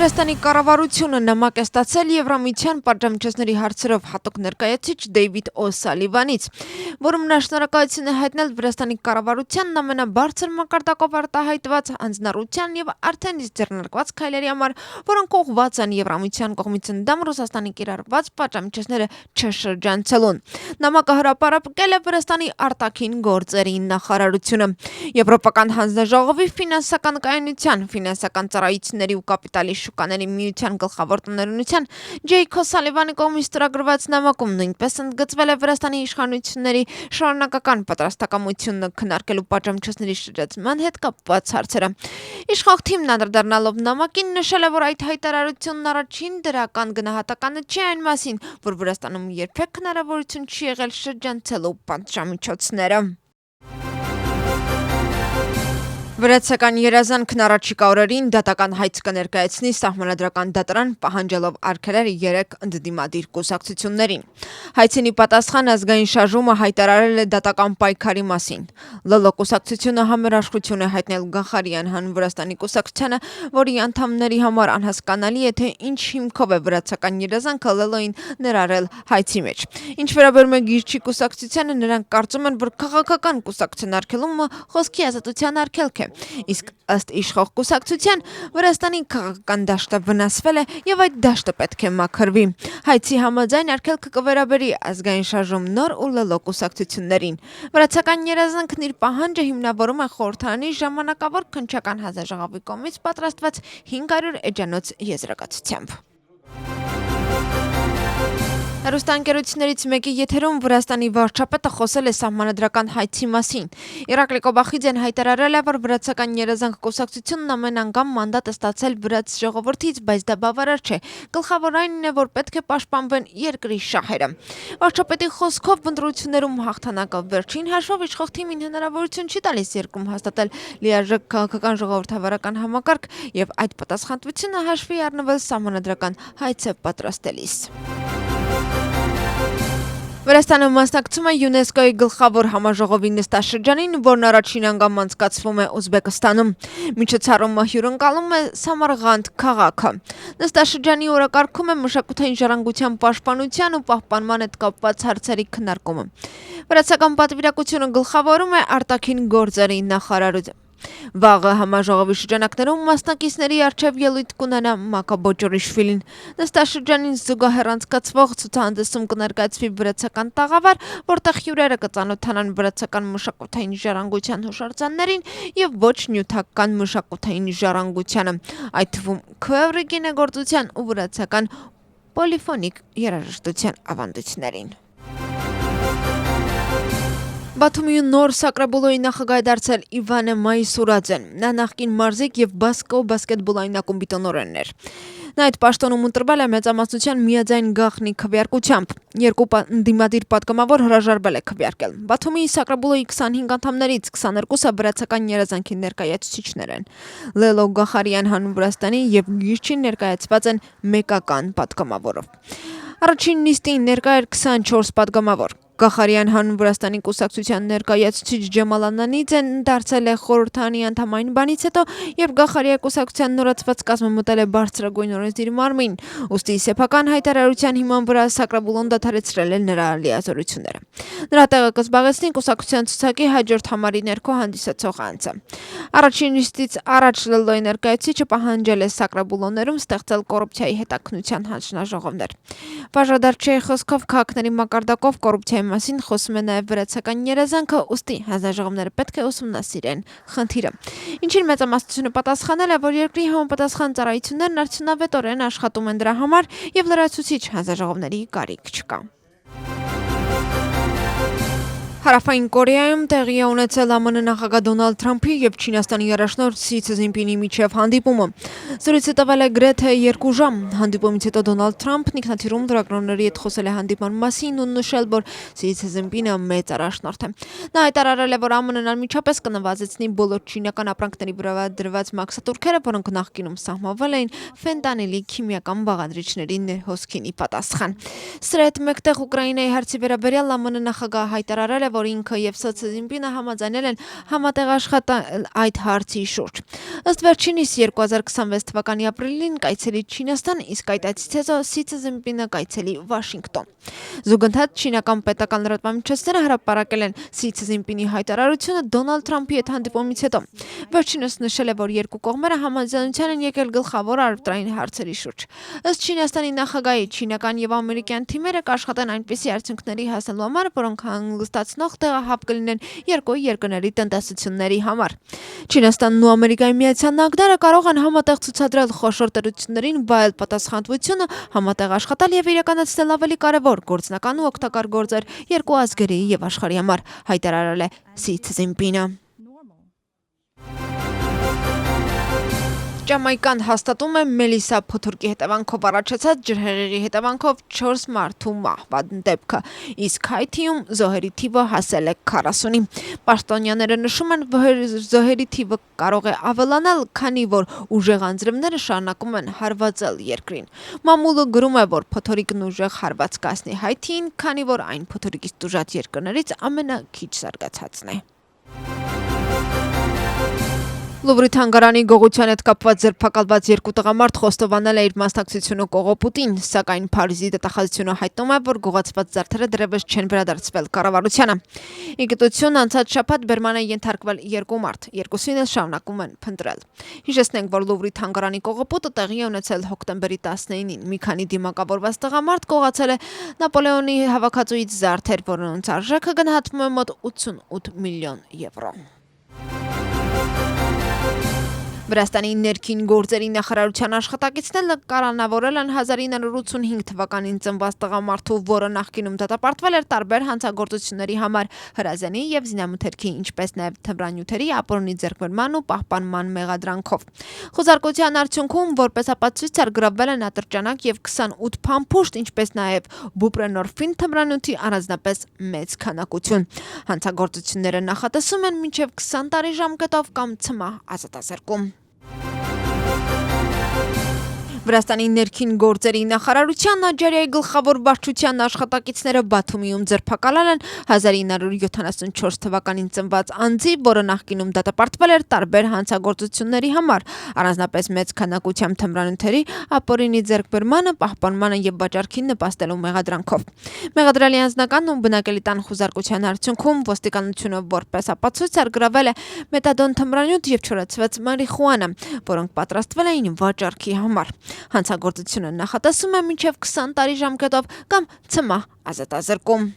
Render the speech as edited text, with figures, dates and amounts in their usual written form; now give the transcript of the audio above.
Վրաստանի կառավարությունը նամակ է ստացել Եվրամիության պատժամիջոցների հարցերով հատուկ ներկայացուցիչ Դեյվիդ Օ'Սալիվանից, որում նա շնորհակալություն է հայտնել Վրաստանի կառավարությանն ամենաբարձր մակարդակով արտահայտված հանձնառության եւ արդեն իսկ ձեռնարկված քայլերի համար, որոնք ուղղված են Եվրամիության կողմից ընդդեմ Ռուսաստանի կիրառված պատժամիջոցները չշրջանցելուն։ Նամակը հրապարակել է Վրաստանի արտաքին գործերի նախարարությունը։ Եվրոպական հանձնաժողովի ֆինանսական կայունության, ֆինանսական ծառայությունների ու կապիտալի շուկաների միության գլխավոր տնօրինության Ջեյք Օ'Սալիվանի կողմից ծրագրված նամակում նույնպես ընդգծվել է Վրաստանի իշխանությունների շարունակական պատրաստակամությունը քննարկելու պատժամիջոցների շրջանցման հետ կապված հարցերը։ Իշխող թիմն անդրադառնալով նամակին նշել է, որ այդ հայտարարությունն առաջին դրական գնահատականը չի այն մասին, որ Վրաստանում երբեք հնարավորություն չի եղել շրջանցելու պատժամիջոցները։ Վրացական երազանքն առաջիկա օրերին դատական հայց կներկայացնի Սահմանադրական դատարան պահանջելով արգելել 3 ընդդիմադիր կուսակցություններին։ Հայցինի պատասխան ազգային շարժումը հայտարարել է դատական պայքարի մասին։ ԼԼ կուսակցությունը համերաշխություն է հայտնել Գախարյան հան Վրաստանի կուսակցությանը, որի անդամների համար անհասկանալի է, թե ինչ հիմքով է վրացական երազանքը ԼԼ-ին ներառել հայցի մեջ։ Ինչ վերաբերում է Գիրչի կուսակցությանը, նրանք կարծում են, որ քաղաքական կուսակցության արգելումը խոսքի ազատության արգելք է։ Իսկ ըստ իշխող կուսակցության Վրաստանի քաղաքական դաշտը վնասվել է եւ այդ դաշտը պետք է մաքրվի։ Հայցի համաձայն արգելքը կվերաբերի ազգային շարժում նոր ու ԼԼ կուսակցություններին։ Վրացական երազանքն իր պահանջը հիմնավորում է խորհրդարանի ժամանակավոր քննչական հանձնաժողովի կողմից պատրաստված 500 էջանոց եզրակացությամբ։ Հեռուստաընկերություններից մեկի եթերում Վրաստանի վարչապետը խոսել է սահմանադրական հայցի մասին։ Իրակլի Կոբախիձեն հայտարարել է, որ վրացական երազանք կուսակցությունն ամեն անգամ մանդատ է ստացել վրաց ժողովրդից, բայց դա բավարար չէ։ Գլխավոր այնն է, որ պետք է պաշտպանվեն երկրի շահերը։ Վարչապետի խոսքով ընտրություններում հաղթանակը վերջին հաշվով իշխող թիմին հնարավորություն չի տալիս երկրում հաստատել լիարժեք քաղաքական ժողովրդավարական համակարգ եւ այդ պատասխանատվությունը հաշվի առնվել սահմանադրական հայցը պատրաստելիս։ Վրաստանը մասնակցում է ՅՈՒՆԵՍԿՕ-ի գլխավոր համաժողովի նստաշրջանին, որն առաջին անգամ անցկացվում է Ուզբեկստանում։ Միջոցառումը հյուրընկալում է Սամարղանդ քաղաքը։ Նստաշրջանի օրակարգում է մշակութային ժառանգության պաշտպանության ու պահպանման հետ կապված հարցերի քննարկումը։ Վրացական պատվիրակությունը գլխավորում է արտաքին գործերի նախարարությունը։ Վաղը համաժողովի շրջանակներում մասնակիցների առջև ելույթ կունենա Մակա Բոջորիշվիլին։ Նստաշրջանին զուգահեռ անցկացվող ցուցահանդեսում կներկայացվի վրացական տաղավար, որտեղ հյուրերը կծանոթանան վրացական մշակութային ժառանգության հուշարձաններին եւ ոչ նյութական մշակութային ժառանգությանը, այդ թվում քվեური գինեգործության ու վրացական պոլիֆոնիկ երաժշտության ավանդույթներին։ Բաթումիում նոր Սակրաբուլոյի նախագահ է դարձել Իվանե Մայսուրաձեն։ Նա նախկին մարզիկ եւ Բասկո բասկետբոլային ակումբի տնօրենն էր։ Նա այդ պաշտոնում ընտրվել է մեծամասնության միաձայն գաղտնի քվեարկությամբ։ Երկու ընդդիմադիր պատգամավոր հրաժարվել է քվեարկել։ Բաթումիի Սակրաբուլոյի 25 անդամներից 22-ը վրացական երազանքի ներկայացուցիչներ են։ ԼԼ Գախարյան հան Վրաստանի եւ Գիրչին ներկայացված են մեկական պատգամավորով։ Առաջին նիստին ներկա էր 24 պատգամավոր։ Գախարյան հան Վրաստանի կուսակցության ներկայացուցիչ Ջեմալ Անանիձեն դարձել է խորհրդարանի անդամ այն բանից հետո, երբ Գախարիա կուսակցության նորացված կազմը մտել է բարձրագույն օրենսդիր մարմին, ուստի սեփական հայտարարության հիման վրա Սակրաբուլոն դադարեցրել է նրա լիազորությունները։ Նրա տեղը կզբաղեցնի կուսակցության ցուցակի հաջորդ համարի ներքո հանդիսացող անձը։ Առաջին նիստից առաջ ԼԼ-ի ներկայացուցիչը պահանջել է Սակրաբուլոներում ստեղծել կոռուպցիայի հետաքննության հանձնաժողովներ։ Բաժադարչեի խոսքով քաղաքների մակարդակով կոռուպցիայի մասին խոսում է նաև վրացական երազանքը, ուստի հանձնաժողովները պետք է ուսումնասիրեն խնդիրը։ Ինչին մեծամասնությունը պատասխանել է, որ երկրի համապատասխան ծառայություններն արդյունավետորեն աշխատում են դրա համար եւ լրացուցիչ հանձնաժողովների կարիք չկա։ Հարավային Կորեայում տեղի է ունեցել ԱՄՆ նախագահ Դոնալդ Թրամփի եւ Չինաստանի առաջնորդ Սի Ցզինպինի միջև հանդիպումը։ Զրույցը տևել է գրեթե 2 ժամ։ Հանդիպումից հետո Դոնալդ Թրամփն ինքնաթիռում լրագրողների հետ խոսել է հանդիպման մասին ու նշել, որ Սի Ցզինպինը մեծ առաջնորդ է։ Նա հայտարարել է, որ ԱՄՆ-ն անմիջապես կնվազեցնի բոլոր չինական ապրանքների վրա դրված մաքսատուրքերը, որոնք նախկինում սահմանվել էին ֆենտանիլի քիմիական բաղադրիչների հոսքինի պատասխան։ Սրա հետ մեկտեղ Ուկրաինայի հարցի վերաբերյալ ԱՄՆ նախագահը հայտարարել է, որ ինքը եւ Սի Ցզինպինը համաձայնել են համատեղ աշխատել այդ հարցի շուրջ։ Ըստ վերջինիս 2026 թվականի ապրիլին կայցելի Չինաստան, իսկ այդ այցից հետո Սի Ցզինպինը կայցելի Վաշինգտոն։ Զուգընթաց չինական պետական լրատվամիջոցները հրապարակել են Սի Ցզինպինի հայտարարությունը Դոնալդ Թրամփի հետ հանդիպումից հետո։ Վերջինս նշել է, որ երկու կողմերը համաձայնության են եկել գլխավոր առևտրային հարցերի շուրջ։ Ըստ Չինաստանի նախագահի, չինական եւ ամերիկյան թիմերը կաշխատեն այնպիսի արդյունքների հասնելու համար, որոնք հանգստացնող տեղահապ կլինեն երկու երկրների տնտեսությունների համար։ Չինաստանն ու Ամերիկայի Միացյալ Նահանգները կարող են համատեղ ցուցադրել խոշոր տերություններին վայել պատասխանատվությունը, համատեղ աշխատել եւ իրականացնել ավելի կարեւոր գործնական ու օգտակար գործեր երկու ազգերի եւ աշխարհի համար, հայտարարել է Սի Ցզինպինը։ Ճամայկան հաստատում է Մելիսա փոթորկի հետևանքով առաջացած ջրհեղեղի հետևանքով 4 մարդու մահվան դեպքը, իսկ Հայթիում զոհերի թիվը հասել է 40-ի։ Պաշտոնյաները նշում են, որ զոհերի թիվը կարող է ավելանալ, քանի որ ուժեղ անձրևները շարունակում են հարվածել երկրին։ Մամուլը գրում է, որ փոթորիկն ուժեղ հարված կհասնի Հայթիին, քանի որ այն փոթորիկից տուժած երկրներից ամենաքիչ զարգացածն է։ Լուվրի թանգարանի գողության հետ կապված ձերբակալված երկու տղամարդ խոստովանել է իր մասնակցությունը կողոպուտին, սակայն Փարիզի դատախազությունը հայտնում է, որ գողացված զարդերը դեռևս չեն վերադարձվել կառավարությանը։ Ի գիտություն անցած շաբաթ բերման է ենթարկվել երկու մարդ, երկուսին էլ շարունակում են փնտրել։ Հիշեցնենք, որ Լուվրի թանգարանի կողոպուտը տեղի է ունեցել հոկտեմբերի 19-ին։ Մի քանի դիմակավորված տղամարդ գողացել է Նապոլեոնի հավաքածուից զարդեր, որոնց արժեքը գնահատվում է մոտ 88 միլիոն եվրո։ Վրաստանի ներքին գործերի նախարարության աշխատակիցները կալանավորել են 1985 թվականին ծնված տղամարդու, որը նախկինում դատապարտվել էր տարբեր հանցագործությունների համար հրազենի եւ զինամթերքի, ինչպես նաեւ թմրանյութերի ապօրինի ձեռքբերման ու պահպանման մեղադրանքով։ Խոզարկության արդյունքում որպես ապացույց գրավվել են ատրճանակ եւ 28 փամփուշտ, ինչպես նաեւ բուպրենորֆին թմրանյութի առանձնապես մեծ քանակություն։ Հանցագործությունները նախատեսում են մինչեւ 20 տարի ժամկետով կամ ցմահ ազատազրկում։ Վրաստանի ներքին գործերի նախարարության Աջարիայի գլխավոր վարչության աշխատակիցները Բաթումիում ձերբակալել են 1974 թվականին ծնված անձի, որը նախկինում դատապարտվել էր տարբեր հանցագործությունների համար, առանձնապես մեծ քանակությամբ թմրանյութերի ապօրինի ձեռքբերմանը, պահպանմանը եւ վաճառքին նպաստելու մեղադրանքով։ Մեղադրելի անձնականն ու բնակելի տան խոզարկության արդյունքում ոստիկանությունը որպես ապացույց գրավել է մետադոն թմրանյութ եւ չորացված մարիխուանա, որոնք պատրաստվել էին վաճառքի համար։ Հանցագործությունը նախատեսում է մինչև 20 տարի ժամկետով կամ ցմահ ազատազրկում։